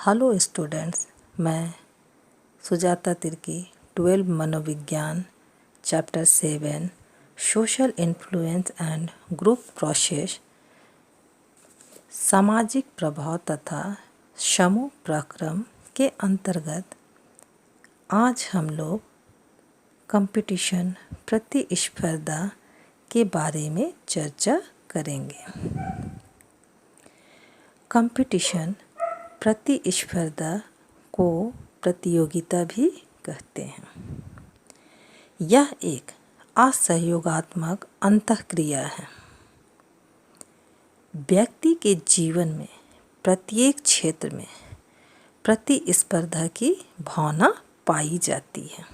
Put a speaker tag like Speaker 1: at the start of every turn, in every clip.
Speaker 1: Hello students, मैं सुजाता तिर्की 12 मनोविज्ञान chapter 7 social influence and group process सामाजिक प्रभाव तथा समूह प्रक्रम के अंतर्गत आज हम लोग कंपटीशन प्रतिस्पर्धा के बारे में चर्चा करेंगे। कंपटीशन प्रतिस्पर्धा को प्रतियोगिता भी कहते हैं। यह एक असहयोगात्मक अंतःक्रिया है। व्यक्ति के जीवन में प्रत्येक क्षेत्र में प्रतिस्पर्धा की भावना पाई जाती है।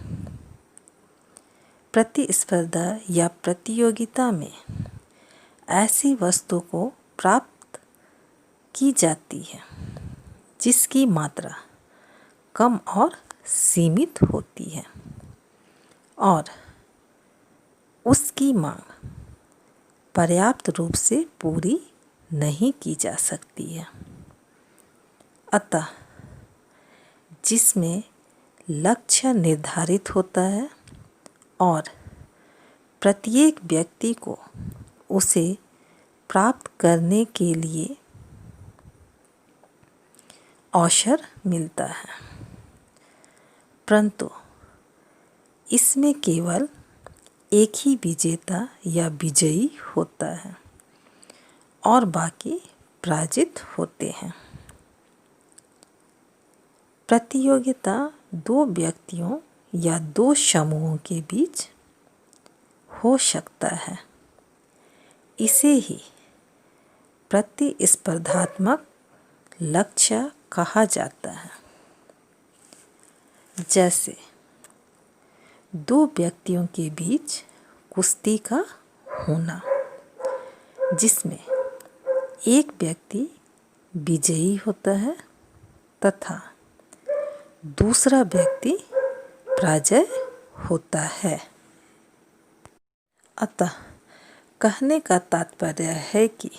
Speaker 1: प्रतिस्पर्धा या प्रतियोगिता में ऐसी वस्तु को प्राप्त की जाती है जिसकी मात्रा कम और सीमित होती है और उसकी मांग पर्याप्त रूप से पूरी नहीं की जा सकती है। अतः जिसमें लक्ष्य निर्धारित होता है और प्रत्येक व्यक्ति को उसे प्राप्त करने के लिए अवसर मिलता है, परंतु इसमें केवल एक ही विजेता या विजयी होता है और बाकी पराजित होते हैं। प्रतियोगिता दो व्यक्तियों या दो समूहों के बीच हो सकता है। इसे ही प्रतिस्पर्धात्मक लक्ष्य कहा जाता है। जैसे दो व्यक्तियों के बीच कुश्ती का होना, जिसमें एक व्यक्ति विजयी होता है तथा दूसरा व्यक्ति पराजय होता है। अतः कहने का तात्पर्य है कि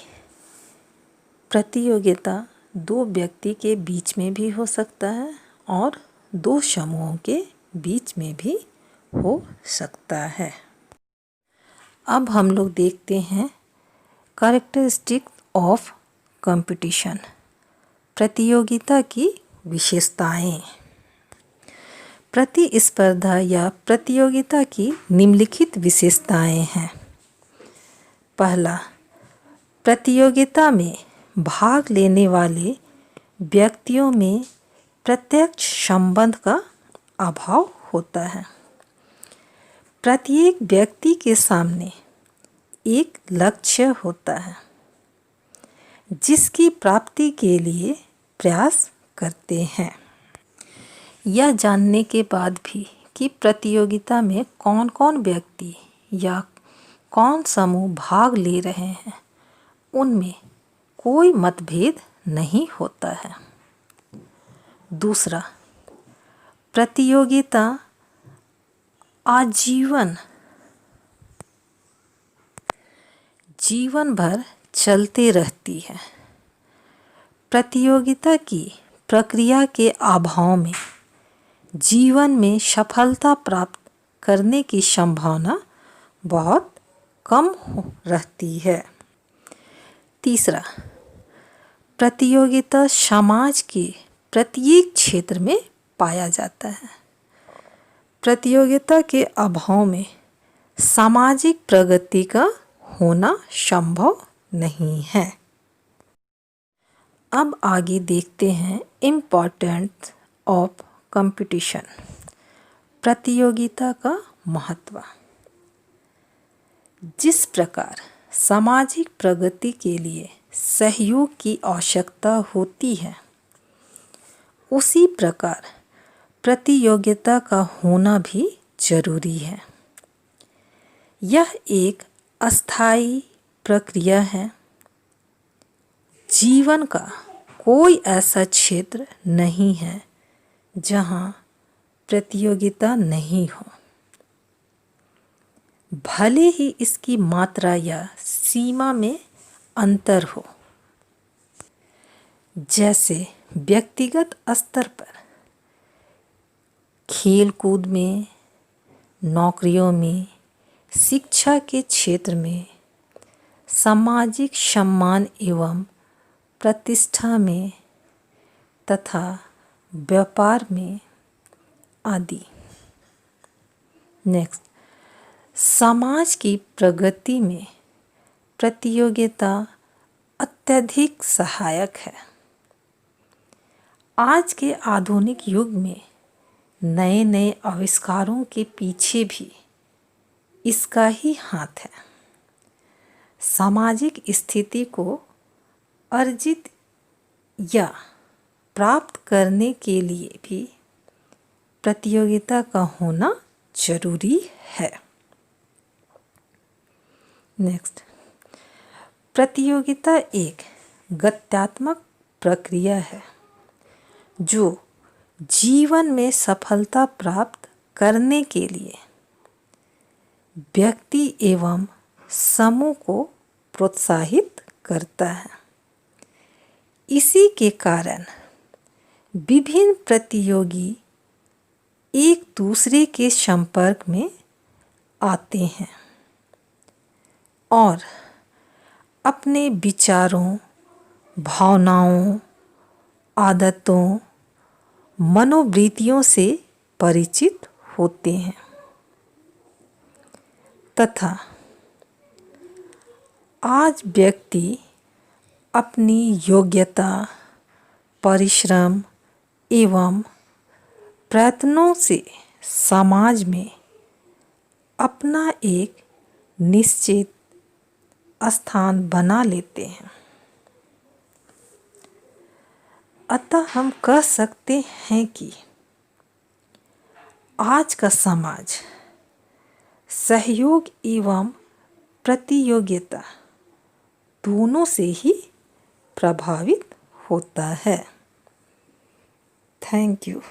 Speaker 1: प्रतियोगिता दो व्यक्ति के बीच में भी हो सकता है और दो समूहों के बीच में भी हो सकता है। अब हम लोग देखते हैं कैरेक्टरिस्टिक्स ऑफ कंपटीशन, प्रतियोगिता की विशेषताएं। प्रतिस्पर्धा या प्रतियोगिता की निम्नलिखित विशेषताएं हैं। पहला, प्रतियोगिता में भाग लेने वाले व्यक्तियों में प्रत्यक्ष संबंध का अभाव होता है। प्रत्येक व्यक्ति के सामने एक लक्ष्य होता है जिसकी प्राप्ति के लिए प्रयास करते हैं। यह जानने के बाद भी कि प्रतियोगिता में कौन कौन व्यक्ति या कौन समूह भाग ले रहे हैं, उनमें कोई मतभेद नहीं होता है। दूसरा, प्रतियोगिता जीवन भर चलते रहती है। प्रतियोगिता की प्रक्रिया के अभाव में जीवन में सफलता प्राप्त करने की संभावना बहुत कम रहती है। तीसरा, प्रतियोगिता समाज के प्रत्येक क्षेत्र में पाया जाता है। प्रतियोगिता के अभाव में सामाजिक प्रगति का होना संभव नहीं है। अब आगे देखते हैं इम्पोर्टेंस ऑफ कंपटीशन, प्रतियोगिता का महत्व। जिस प्रकार सामाजिक प्रगति के लिए सहयोग की आवश्यकता होती है, उसी प्रकार प्रतियोगिता का होना भी जरूरी है। यह एक अस्थायी प्रक्रिया है। जीवन का कोई ऐसा क्षेत्र नहीं है जहाँ प्रतियोगिता नहीं हो, भले ही इसकी मात्रा या सीमा में अंतर हो। जैसे व्यक्तिगत स्तर पर, खेल कूद में, नौकरियों में, शिक्षा के क्षेत्र में, सामाजिक सम्मान एवं प्रतिष्ठा में तथा व्यापार में आदि। नेक्स्ट, समाज की प्रगति में प्रतियोगिता अत्यधिक सहायक है। आज के आधुनिक युग में नए नए आविष्कारों के पीछे भी इसका ही हाथ है। सामाजिक स्थिति को अर्जित या प्राप्त करने के लिए भी प्रतियोगिता का होना जरूरी है। नेक्स्ट, प्रतियोगिता एक गत्यात्मक प्रक्रिया है जो जीवन में सफलता प्राप्त करने के लिए व्यक्ति एवं समूह को प्रोत्साहित करता है। इसी के कारण विभिन्न प्रतियोगी एक दूसरे के संपर्क में आते हैं और अपने विचारों, भावनाओं, आदतों, मनोवृत्तियों से परिचित होते हैं तथा आज व्यक्ति अपनी योग्यता, परिश्रम एवं प्रयत्नों से समाज में अपना एक निश्चित स्थान बना लेते हैं। अतः हम कह सकते हैं कि आज का समाज सहयोग एवं प्रतियोगिता दोनों से ही प्रभावित होता है। Thank you.